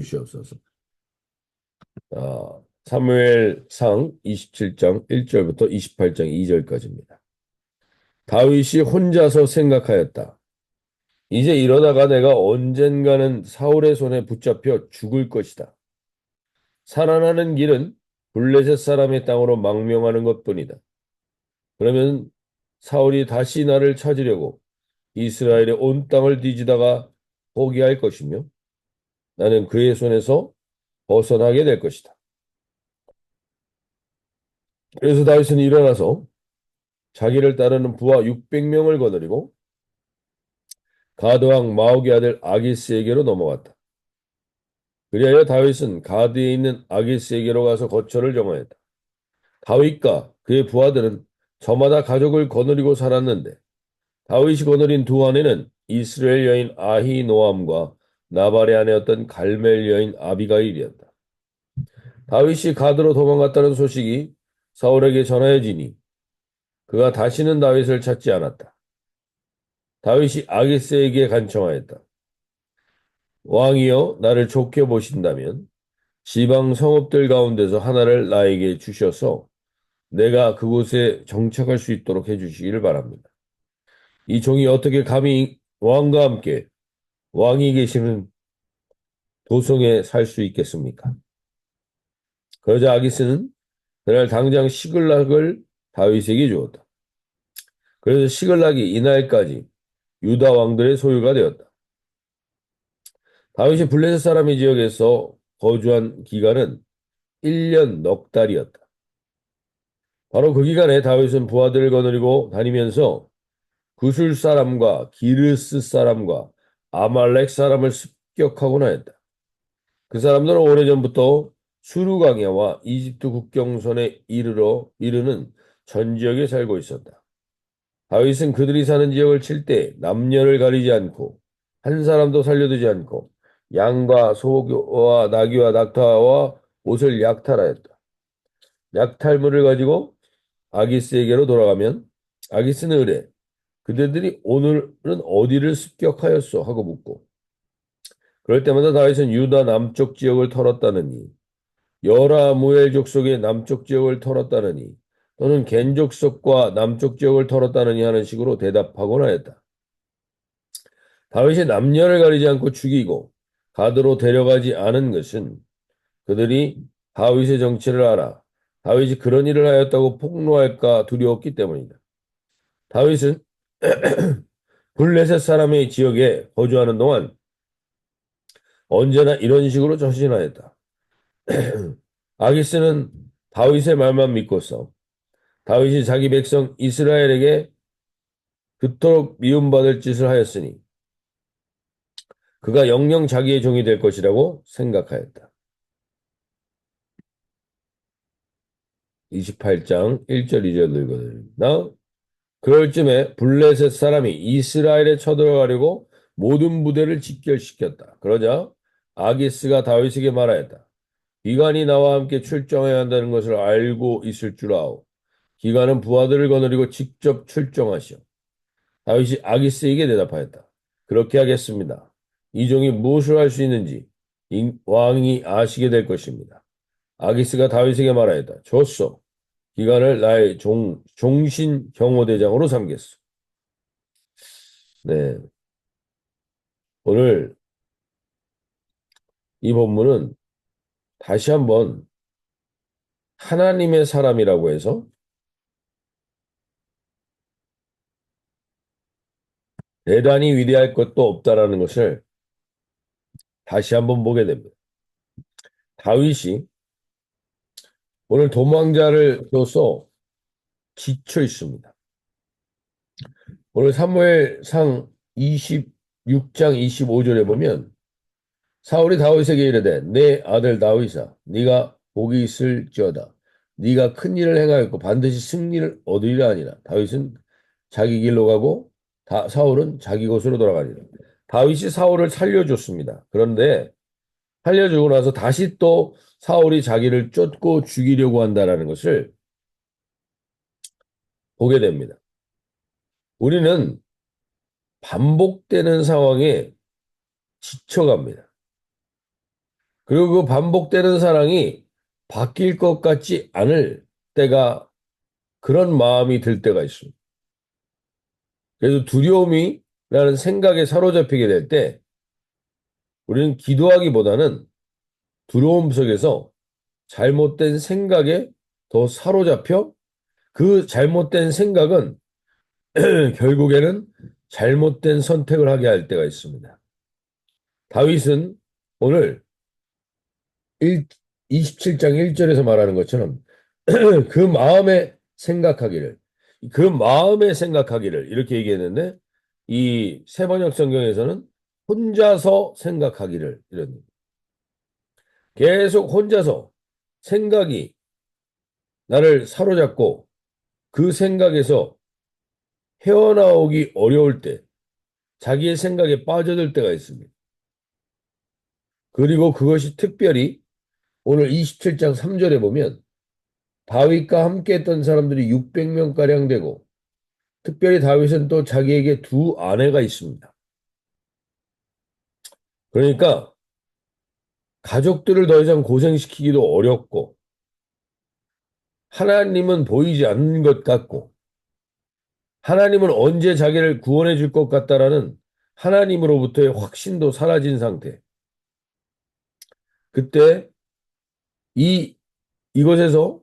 주시옵소서. 사무엘상 27장 1절부터 28장 2절까지입니다. 다윗이 혼자서 생각하였다. 이제 이러다가 내가 언젠가는 사울의 손에 붙잡혀 죽을 것이다. 살아나는 길은 블레셋 사람의 땅으로 망명하는 것뿐이다. 그러면 사울이 다시 나를 찾으려고 이스라엘의 온 땅을 뒤지다가 포기할 것이며 나는 그의 손에서 벗어나게 될 것이다. 그래서 다윗은 일어나서 자기를 따르는 부하 600명을 거느리고 가드 왕 마옥의 아들 아기스에게로 넘어갔다. 그리하여 다윗은 가드에 있는 아기스에게로 가서 거처를 정하였다. 다윗과 그의 부하들은 저마다 가족을 거느리고 살았는데 다윗이 거느린 두 아내는 이스라엘 여인 아히노암과 나발의 아내였던 갈멜 여인 아비가일이었다. 다윗이 가드로 도망갔다는 소식이 사울에게 전하여지니 그가 다시는 다윗을 찾지 않았다. 다윗이 아기스에게 간청하였다. 왕이여 나를 좋게 보신다면 지방 성읍들 가운데서 하나를 나에게 주셔서 내가 그곳에 정착할 수 있도록 해주시기를 바랍니다. 이 종이 어떻게 감히 왕과 함께 왕이 계시는 도성에 살 수 있겠습니까? 그러자 아기스는 그날 당장 시글락을 다윗에게 주었다. 그래서 시글락이 이날까지 유다 왕들의 소유가 되었다. 다윗이 블레셋 사람의 지역에서 거주한 기간은 1년 넉 달이었다. 바로 그 기간에 다윗은 부하들을 거느리고 다니면서 구술 사람과 기르스 사람과 아말렉 사람을 습격하고나 했다. 그 사람들은 오래전부터 수르강야와 이집트 국경선에 이르는 전 지역에 살고 있었다. 다윗은 그들이 사는 지역을 칠 때 남녀를 가리지 않고 한 사람도 살려두지 않고 양과 소와 나귀와 낙타와 옷을 약탈하였다. 약탈물을 가지고 아기스에게로 돌아가면 아기스는 이래 그대들이 오늘은 어디를 습격하였소 하고 묻고 그럴 때마다 다윗은 유다 남쪽 지역을 털었다느니 여라무엘 족속의 남쪽 지역을 털었다느니 또는 겐 족속과 남쪽 지역을 털었다느니 하는 식으로 대답하곤 하였다. 다윗이 남녀를 가리지 않고 죽이고 가드로 데려가지 않은 것은 그들이 다윗의 정체를 알아 다윗이 그런 일을 하였다고 폭로할까 두려웠기 때문이다. 다윗은 블레셋 사람의 지역에 거주하는 동안 언제나 이런 식으로 처신하였다. 아기스는 다윗의 말만 믿고서 다윗이 자기 백성 이스라엘에게 그토록 미움받을 짓을 하였으니 그가 영영 자기의 종이 될 것이라고 생각하였다. 28장 1절 2절 읽어드립니다. 그럴 쯤에 블레셋 사람이 이스라엘에 쳐들어가려고 모든 부대를 집결시켰다. 그러자 아기스가 다윗에게 말하였다. 기관이 나와 함께 출정해야 한다는 것을 알고 있을 줄 아오. 기관은 부하들을 거느리고 직접 출정하시오. 다윗이 아기스에게 대답하였다. 그렇게 하겠습니다. 이 종이 무엇을 할 수 있는지 왕이 아시게 될 것입니다. 아기스가 다윗에게 말하였다. 좋소. 기관을 나의 종신 경호대장으로 삼겠소. 네. 오늘 이 본문은 다시 한번 하나님의 사람이라고 해서 대단히 위대할 것도 없다라는 것을 다시 한번 보게 됩니다. 다윗이 오늘 도망자를 둬서 지쳐 있습니다. 오늘 사무엘상 26장 25절에 보면 사울이 다윗에게 이르되 내 아들 다윗아 네가 복이 있을지어다 네가 큰 일을 행하였고 반드시 승리를 얻으리라 하니라. 다윗은 자기 길로 가고 사울은 자기 곳으로 돌아가니라. 다윗이 사울을 살려줬습니다. 그런데 살려주고 나서 다시 또 사울이 자기를 쫓고 죽이려고 한다라는 것을 보게 됩니다. 우리는 반복되는 상황에 지쳐갑니다. 그리고 그 반복되는 사랑이 바뀔 것 같지 않을 때가 그런 마음이 들 때가 있습니다. 그래서 두려움이라는 생각에 사로잡히게 될 때 우리는 기도하기보다는 두려움 속에서 잘못된 생각에 더 사로잡혀 그 잘못된 생각은 결국에는 잘못된 선택을 하게 할 때가 있습니다. 다윗은 오늘 27장 1절에서 말하는 것처럼 그 마음에 생각하기를, 그 마음에 생각하기를 이렇게 얘기했는데 이 세번역 성경에서는 혼자서 생각하기를 이런 계속 혼자서 생각이 나를 사로잡고 그 생각에서 헤어나오기 어려울 때 자기의 생각에 빠져들 때가 있습니다. 그리고 그것이 특별히 오늘 27장 3절에 보면 다윗과 함께 했던 사람들이 600명가량 되고 특별히 다윗은 또 자기에게 두 아내가 있습니다. 그러니까 가족들을 더 이상 고생시키기도 어렵고 하나님은 보이지 않는 것 같고 하나님은 언제 자기를 구원해 줄 것 같다라는 하나님으로부터의 확신도 사라진 상태. 그때 이 이것에서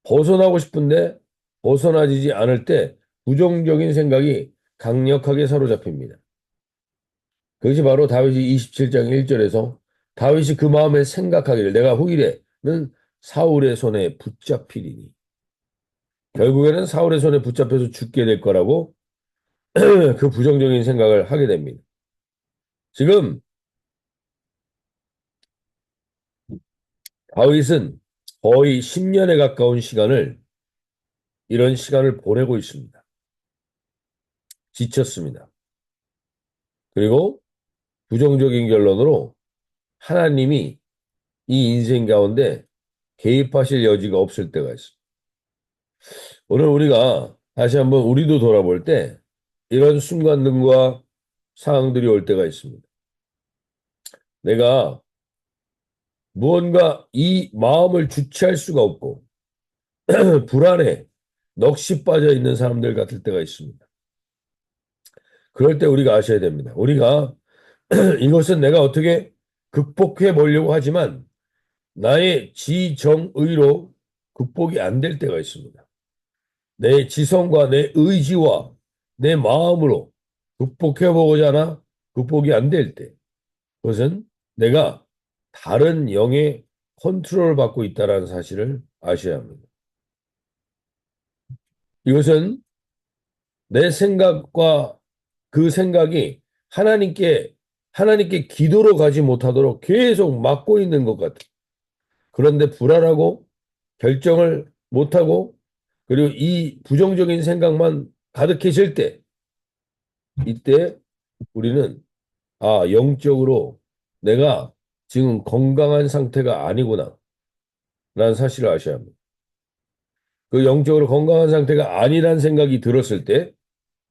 벗어나고 싶은데 벗어나지지 않을 때 부정적인 생각이 강력하게 사로잡힙니다. 그것이 바로 다윗이 27장 1절에서 다윗이 그 마음에 생각하기를 내가 후일에는 사울의 손에 붙잡히리니 결국에는 사울의 손에 붙잡혀서 죽게 될 거라고 그 부정적인 생각을 하게 됩니다. 지금 다윗은 거의 10년에 가까운 시간을 이런 시간을 보내고 있습니다. 지쳤습니다. 그리고 부정적인 결론으로 하나님이 이 인생 가운데 개입하실 여지가 없을 때가 있습니다. 오늘 우리가 다시 한번 우리도 돌아볼 때 이런 순간들과 상황들이 올 때가 있습니다. 내가 무언가 이 마음을 주체할 수가 없고 불안에 넋이 빠져 있는 사람들 같을 때가 있습니다. 그럴 때 우리가 아셔야 됩니다. 우리가 이것은 내가 어떻게 극복해 보려고 하지만 나의 지정의로 극복이 안 될 때가 있습니다. 내 지성과 내 의지와 내 마음으로 극복해 보고자 하나 극복이 안 될 때, 그것은 내가 다른 영의 컨트롤을 받고 있다는 사실을 아셔야 합니다. 이것은 내 생각과 그 생각이 하나님께 기도로 가지 못하도록 계속 막고 있는 것 같아요. 그런데 불안하고 결정을 못하고 그리고 이 부정적인 생각만 가득해질 때 이때 우리는 영적으로 내가 지금 건강한 상태가 아니구나 라는 사실을 아셔야 합니다. 그 영적으로 건강한 상태가 아니란 생각이 들었을 때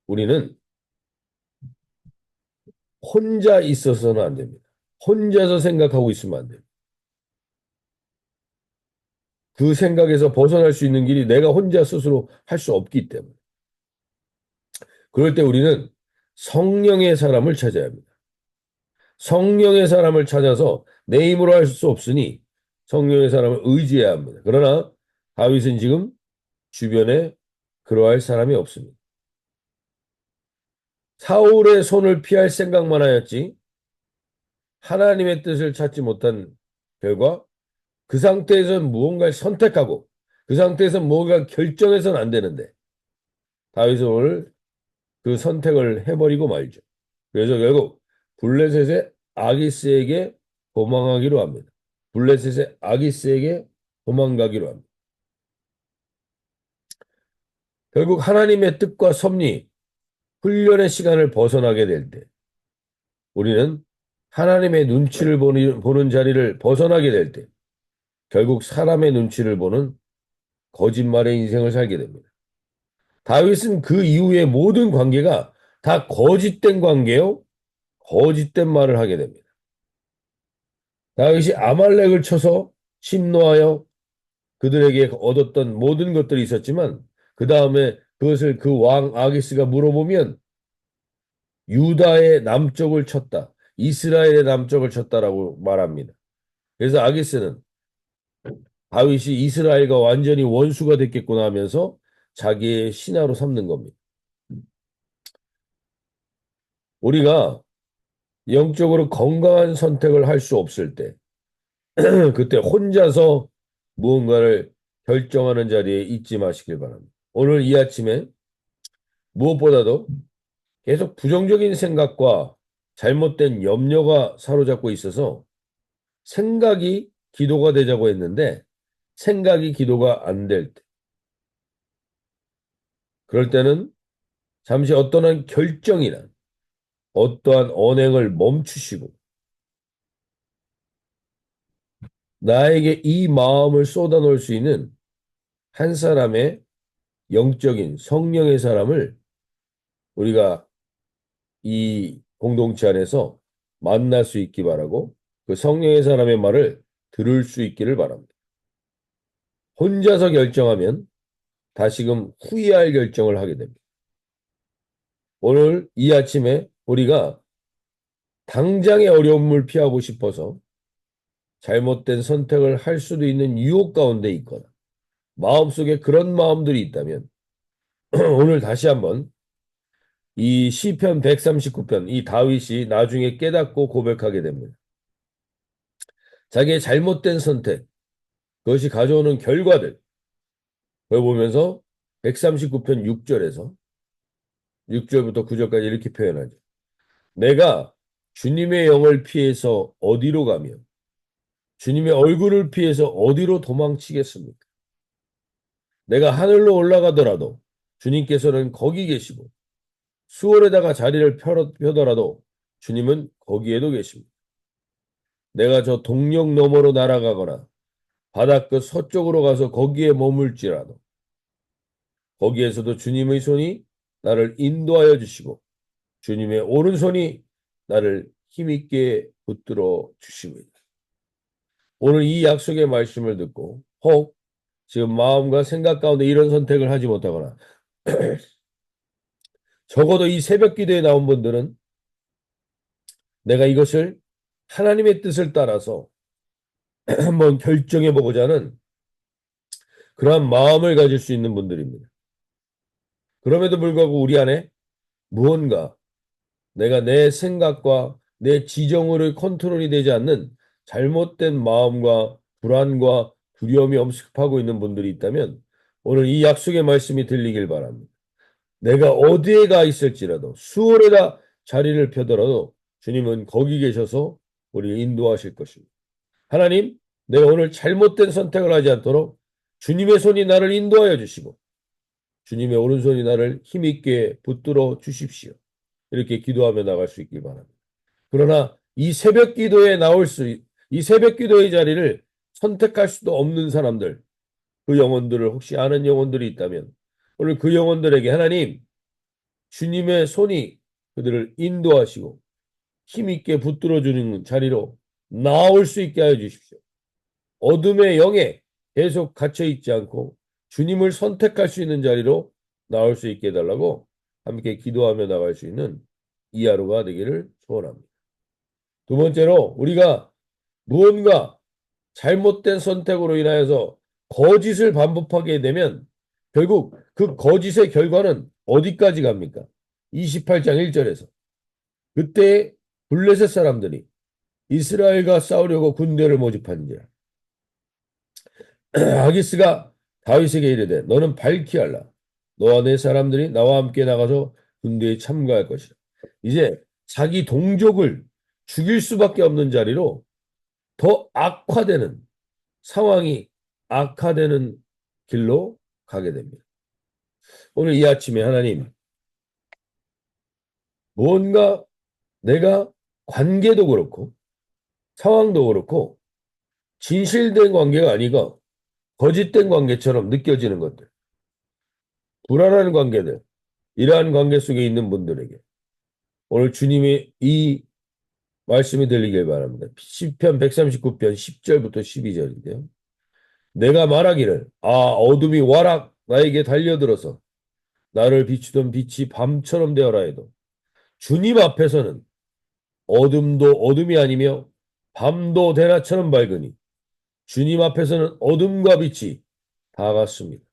우리는 혼자 있어서는 안 됩니다. 혼자서 생각하고 있으면 안 됩니다. 그 생각에서 벗어날 수 있는 길이 내가 혼자 스스로 할 수 없기 때문에. 그럴 때 우리는 성령의 사람을 찾아야 합니다. 성령의 사람을 찾아서 내 힘으로 할 수 없으니 성령의 사람을 의지해야 합니다. 그러나 다윗은 지금 주변에 그러할 사람이 없습니다. 사울의 손을 피할 생각만 하였지 하나님의 뜻을 찾지 못한 결과 그 상태에서는 무언가를 선택하고 그 상태에서 무언가 결정해서는 안 되는데 다윗은 오늘 그 선택을 해버리고 말죠. 그래서 결국 블레셋의 아기스에게 도망하기로 합니다. 블레셋의 아기스에게 도망가기로 합니다. 결국 하나님의 뜻과 섭리, 훈련의 시간을 벗어나게 될 때 우리는 하나님의 눈치를 보는 자리를 벗어나게 될 때 결국 사람의 눈치를 보는 거짓말의 인생을 살게 됩니다. 다윗은 그 이후의 모든 관계가 다 거짓된 관계요, 거짓된 말을 하게 됩니다. 다윗이 아말렉을 쳐서 심노하여 그들에게 얻었던 모든 것들이 있었지만 그 다음에 그것을 그 왕 아기스가 물어보면 유다의 남쪽을 쳤다. 이스라엘의 남쪽을 쳤다라고 말합니다. 그래서 아기스는 다윗이 이스라엘과 완전히 원수가 됐겠구나 하면서 자기의 신하로 삼는 겁니다. 우리가 영적으로 건강한 선택을 할 수 없을 때, 그때 혼자서 무언가를 결정하는 자리에 있지 마시길 바랍니다. 오늘 이 아침에 무엇보다도 계속 부정적인 생각과 잘못된 염려가 사로잡고 있어서 생각이 기도가 되자고 했는데 생각이 기도가 안 될 때, 그럴 때는 잠시 어떠한 결정이나 어떠한 언행을 멈추시고 나에게 이 마음을 쏟아놓을 수 있는 한 사람의 영적인 성령의 사람을 우리가 이 공동체 안에서 만날 수 있기 바라고 그 성령의 사람의 말을 들을 수 있기를 바랍니다. 혼자서 결정하면 다시금 후회할 결정을 하게 됩니다. 오늘 이 아침에 우리가 당장의 어려움을 피하고 싶어서 잘못된 선택을 할 수도 있는 유혹 가운데 있거나 마음속에 그런 마음들이 있다면 오늘 다시 한번 이 시편 139편 이 다윗이 나중에 깨닫고 고백하게 됩니다. 자기의 잘못된 선택, 그것이 가져오는 결과들, 그걸 보면서 139편 6절에서 6절부터 9절까지 이렇게 표현하죠. 내가 주님의 영을 피해서 어디로 가며 주님의 얼굴을 피해서 어디로 도망치겠습니까? 내가 하늘로 올라가더라도 주님께서는 거기 계시고 수월에다가 자리를 펴더라도 주님은 거기에도 계십니다. 내가 저 동력 너머로 날아가거나 바닷끝 서쪽으로 가서 거기에 머물지라도 거기에서도 주님의 손이 나를 인도하여 주시고 주님의 오른손이 나를 힘있게 붙들어 주십니다. 오늘 이 약속의 말씀을 듣고 혹 지금 마음과 생각 가운데 이런 선택을 하지 못하거나 적어도 이 새벽 기도에 나온 분들은 내가 이것을 하나님의 뜻을 따라서 한번 결정해 보고자 하는 그러한 마음을 가질 수 있는 분들입니다. 그럼에도 불구하고 우리 안에 무언가 내가 내 생각과 내 지정으로 컨트롤이 되지 않는 잘못된 마음과 불안과 두려움이 엄습하고 있는 분들이 있다면 오늘 이 약속의 말씀이 들리길 바랍니다. 내가 어디에 가 있을지라도 수월에다 자리를 펴더라도 주님은 거기 계셔서 우리를 인도하실 것입니다. 하나님, 내가 오늘 잘못된 선택을 하지 않도록 주님의 손이 나를 인도하여 주시고 주님의 오른손이 나를 힘있게 붙들어 주십시오. 이렇게 기도하며 나갈 수 있길 바랍니다. 그러나 이 새벽 기도에 이 새벽 기도의 자리를 선택할 수도 없는 사람들, 그 영혼들을 혹시 아는 영혼들이 있다면 오늘 그 영혼들에게 하나님, 주님의 손이 그들을 인도하시고 힘있게 붙들어주는 자리로 나올 수 있게 하여 주십시오. 어둠의 영에 계속 갇혀있지 않고 주님을 선택할 수 있는 자리로 나올 수 있게 해달라고 함께 기도하며 나갈 수 있는 이 하루가 되기를 소원합니다. 두 번째로 우리가 무언가 잘못된 선택으로 인하여서 거짓을 반복하게 되면 결국 그 거짓의 결과는 어디까지 갑니까? 28장 1절에서 그때 블레셋 사람들이 이스라엘과 싸우려고 군대를 모집한지라 아기스가 다윗에게 이르되 너는 밝히알라 너와 내 사람들이 나와 함께 나가서 군대에 참가할 것이라. 이제 자기 동족을 죽일 수밖에 없는 자리로 더 악화되는 상황이 악화되는 길로 가게 됩니다. 오늘 이 아침에 하나님 뭔가 내가 관계도 그렇고 상황도 그렇고 진실된 관계가 아니고 거짓된 관계처럼 느껴지는 것들, 불안한 관계들, 이러한 관계 속에 있는 분들에게 오늘 주님의 이 말씀이 들리길 바랍니다. 시편 139편 10절부터 12절인데요. 내가 말하기를 어둠이 와락 나에게 달려들어서 나를 비추던 빛이 밤처럼 되어라 해도 주님 앞에서는 어둠도 어둠이 아니며 밤도 대낮처럼 밝으니 주님 앞에서는 어둠과 빛이 다 같습니다.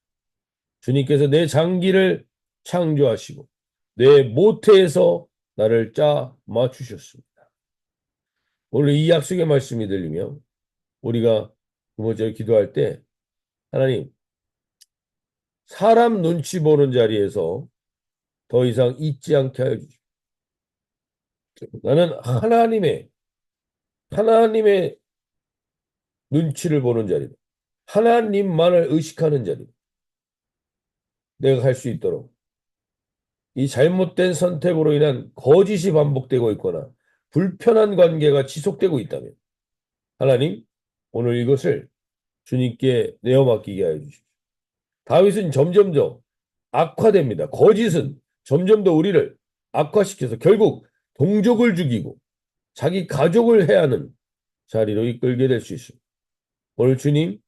주님께서 내 장기를 창조하시고 내 모태에서 나를 짜 맞추셨습니다. 오늘 이 약속의 말씀이 들리며 우리가 두 번째로 기도할 때 하나님 사람 눈치 보는 자리에서 더 이상 있지 않게 하여 주십시오. 나는 하나님의 눈치를 보는 자리다. 하나님만을 의식하는 자리다. 내가 갈 수 있도록 이 잘못된 선택으로 인한 거짓이 반복되고 있거나 불편한 관계가 지속되고 있다면 하나님 오늘 이것을 주님께 내어 맡기게 하여 주십시오. 다윗은 점점 더 악화됩니다. 거짓은 점점 더 우리를 악화시켜서 결국 동족을 죽이고 자기 가족을 해야 하는 자리로 이끌게 될 수 있습니다. 오늘 주님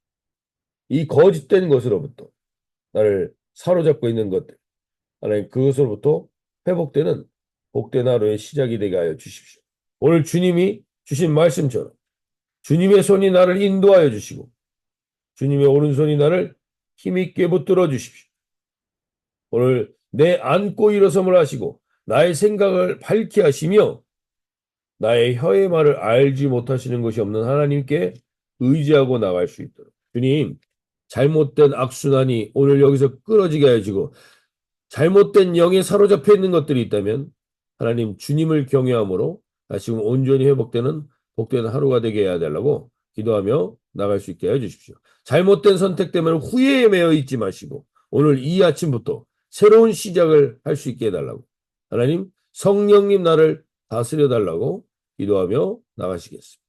이 거짓된 것으로부터 나를 사로잡고 있는 것들 하나님 그것으로부터 회복되는 복된 하루의 시작이 되게 하여 주십시오. 오늘 주님이 주신 말씀처럼 주님의 손이 나를 인도하여 주시고 주님의 오른손이 나를 힘있게 붙들어 주십시오. 오늘 내 안고 일어섬을 하시고 나의 생각을 밝게 하시며 나의 혀의 말을 알지 못하시는 것이 없는 하나님께 의지하고 나갈 수 있도록 주님 잘못된 악순환이 오늘 여기서 끊어지게 해주고 잘못된 영에 사로잡혀 있는 것들이 있다면 하나님 주님을 경외함으로 다시금 온전히 회복되는 복된 하루가 되게 해야 되려고 기도하며 나갈 수 있게 해주십시오. 잘못된 선택 때문에 후회에 매여 있지 마시고 오늘 이 아침부터 새로운 시작을 할 수 있게 해달라고 하나님 성령님 나를 다스려 달라고 기도하며 나가시겠습니다.